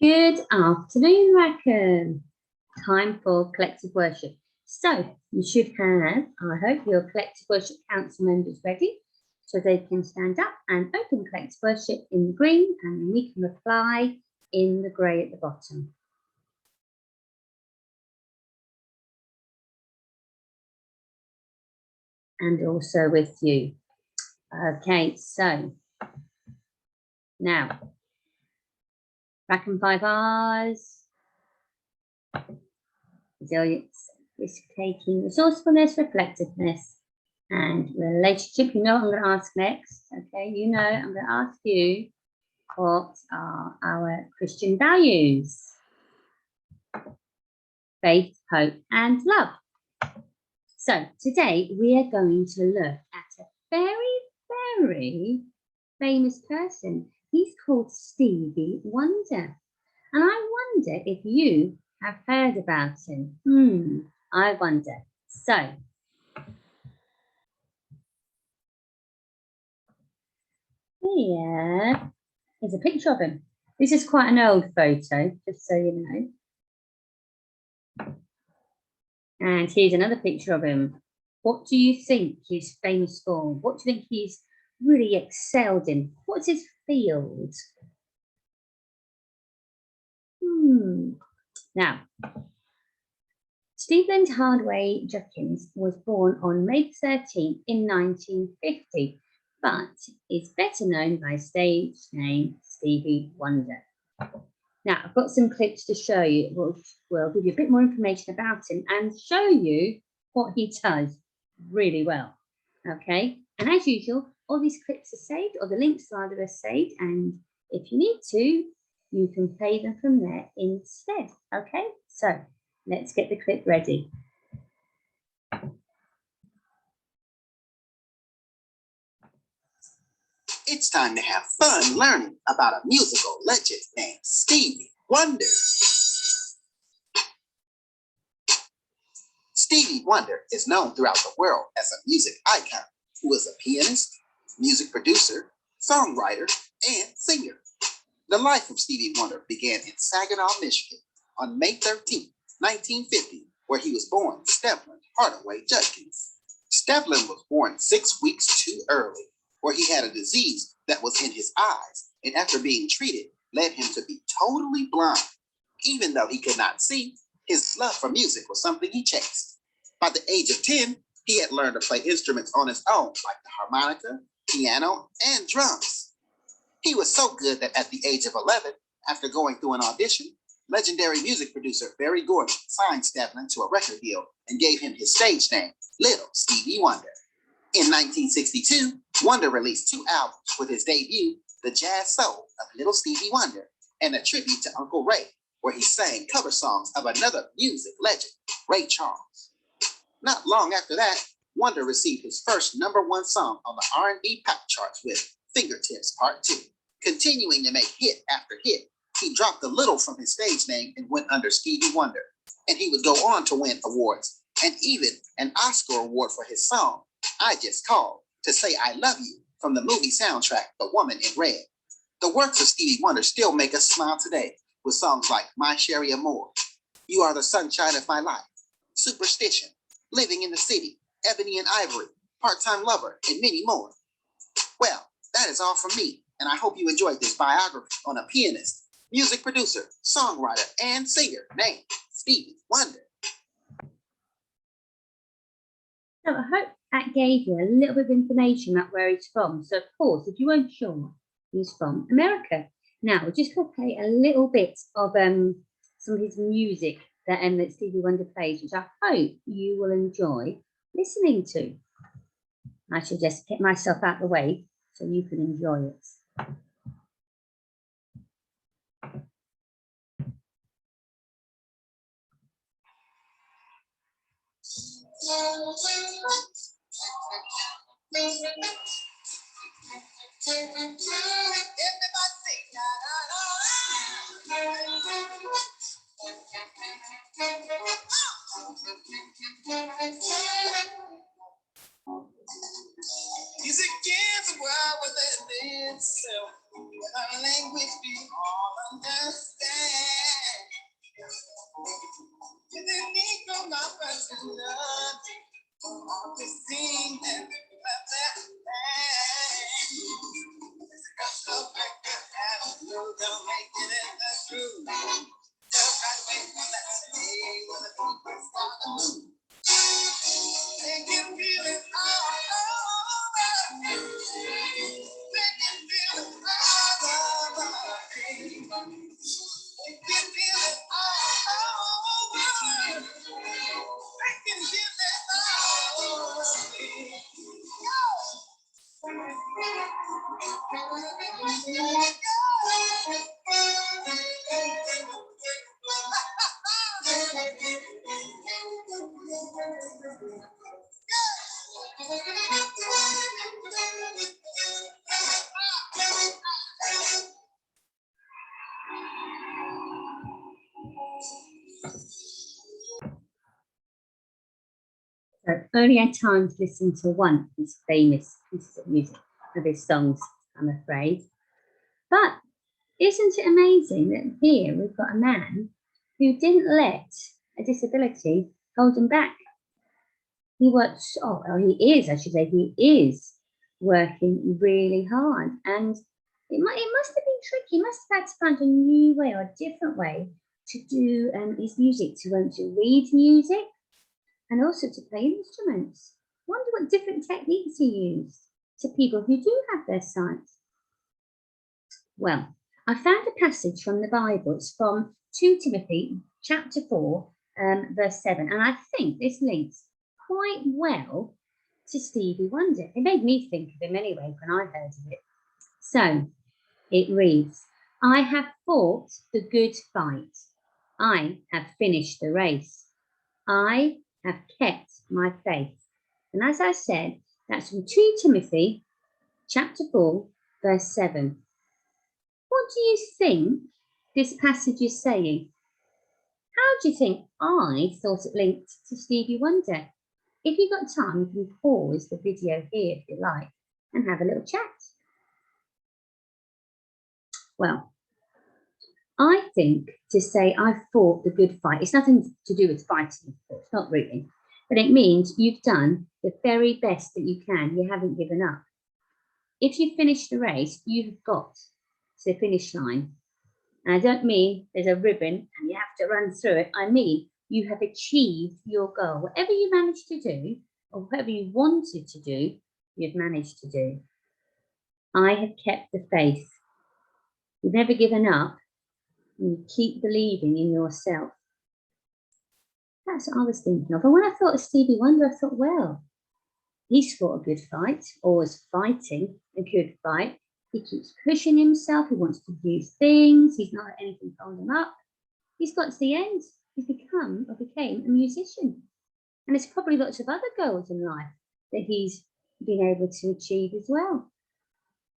Good afternoon, Rackham. Time for collective worship. So you should have, I hope, your collective worship council members ready so they can stand up and open collective worship in the green, and then we can reply in the grey at the bottom. And also with you. Okay, so now, Rackham 5 R's, resilience, risk-taking, resourcefulness, reflectiveness, and relationship. You know what I'm going to ask next, okay? You know I'm going to ask you, what are our Christian values? Faith, hope, and love. So today we are going to look at a very, very famous person. He's called Stevie Wonder. And I wonder if you have heard about him. I wonder. So, here is a picture of him. This is quite an old photo, just so you know. And here's another picture of him. What do you think he's famous for? What do you think he's really excelled in? What's his field? Now, Stephen Hardway Judkins was born on May 13th in 1950, but is better known by stage name Stevie Wonder. Now, I've got some clips to show you, which will give you a bit more information about him and show you what he does really well. Okay, and as usual, all these clips are saved, or the links rather are saved, and if you need to, you can play them from there instead. Okay, so let's get the clip ready. It's time to have fun learning about a musical legend named Stevie Wonder. Stevie Wonder is known throughout the world as a music icon who was a pianist, music producer, songwriter, and singer. The life of Stevie Wonder began in Saginaw, Michigan on May 13, 1950, where he was born Stevlin Hardaway Judkins. Stevlin was born 6 weeks too early, where he had a disease that was in his eyes, and after being treated, led him to be totally blind. Even though he could not see, his love for music was something he chased. By the age of 10, he had learned to play instruments on his own, like the harmonica, piano, and drums. He was so good that at the age of 11, after going through an audition, legendary music producer Barry Gordon signed Stevlin to a record deal and gave him his stage name, Little Stevie Wonder. In 1962, Wonder released 2 albums with his debut, The Jazz Soul of Little Stevie Wonder, and a tribute to Uncle Ray, where he sang cover songs of another music legend, Ray Charles. Not long after that, Wonder received his first #1 song on the R&B pop charts with Fingertips Part 2. Continuing to make hit after hit, he dropped the little from his stage name and went under Stevie Wonder, and he would go on to win awards, and even an Oscar award for his song, I Just Called to Say I Love You, from the movie soundtrack, The Woman in Red. The works of Stevie Wonder still make us smile today, with songs like My Sherry Amore, You Are the Sunshine of My Life, Superstition, Living in the City, Ebony and Ivory, Part-Time Lover, and many more. Well, that is all from me, and I hope you enjoyed this biography on a pianist, music producer, songwriter, and singer named Stevie Wonder. So I hope that gave you a little bit of information about where he's from. So of course, if you weren't sure, he's from America. Now we're just going to play a little bit of some of his music that Stevie Wonder plays, which I hope you will enjoy listening to. I should just get myself out of the way so you can enjoy it. He's against the world within itself. Our language be all understand. So I've only had time to listen to one of his famous pieces of music, of his songs, I'm afraid. But isn't it amazing that here we've got a man who didn't let a disability hold him back? He works, he is working really hard. And it must have been tricky. He must have had to find a new way or a different way to do his music, to read music and also to play instruments. Wonder what different techniques he used to people who do have their sight. Well, I found a passage from the Bible. It's from 2 Timothy chapter 4, verse 7. And I think this links quite well to Stevie Wonder. It made me think of him anyway when I heard of it. So it reads, I have fought the good fight. I have finished the race. I have kept my faith. And as I said, that's from 2 Timothy chapter 4, verse 7. What do you think this passage is saying? How do you think I thought it linked to Stevie Wonder? If you've got time, you can pause the video here if you like and have a little chat. Well, I think to say I fought the good fight, it's nothing to do with fighting, of course, not really. But it means you've done the very best that you can. You haven't given up. If you finish the race, you've got to the finish line. And I don't mean there's a ribbon and you have to run through it. I mean, you have achieved your goal. Whatever you managed to do, or whatever you wanted to do, you've managed to do. I have kept the faith. You've never given up. And you keep believing in yourself. That's what I was thinking of. And when I thought of Stevie Wonder, I thought, well, he's fought a good fight, or was fighting a good fight. He keeps pushing himself. He wants to do things. He's not let anything hold him up. He's got to the end. He's became a musician. And there's probably lots of other goals in life that he's been able to achieve as well.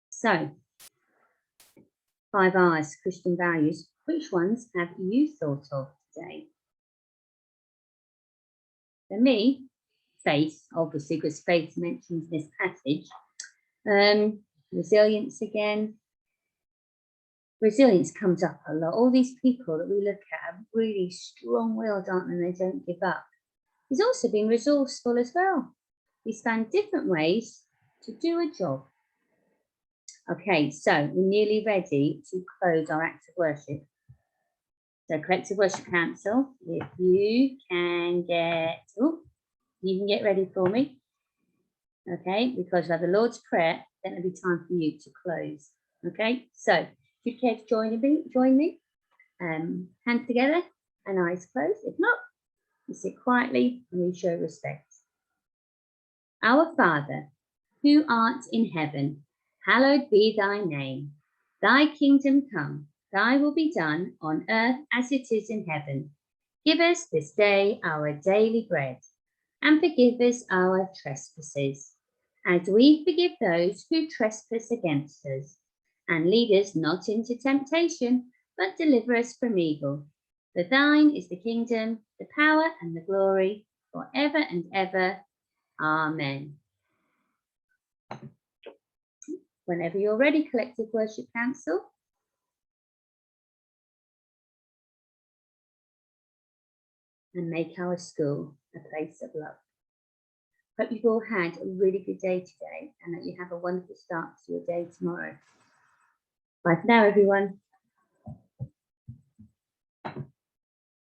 So, 5 R's, Christian values. Which ones have you thought of today? For me, faith, obviously, because faith mentions this passage. Resilience again. Resilience comes up a lot. All these people that we look at are really strong-willed, aren't they? They don't give up. He's also been resourceful as well. He's found different ways to do a job. Okay, so we're nearly ready to close our act of worship. So Collective Worship Council, if you can get ready for me. Okay, because we have the Lord's Prayer, then it'll be time for you to close. Okay, so if you care to join me, hands together and eyes closed. If not, you sit quietly and we show respect. Our Father, who art in heaven, hallowed be thy name. Thy kingdom come, thy will be done on earth as it is in heaven. Give us this day our daily bread, and forgive us our trespasses, as we forgive those who trespass against us. And lead us not into temptation, but deliver us from evil. For thine is the kingdom, the power, and the glory, forever and ever. Amen. Whenever you're ready, Collective Worship Council. And make our school a place of love. Hope you've all had a really good day today and that you have a wonderful start to your day tomorrow. Bye for now, everyone.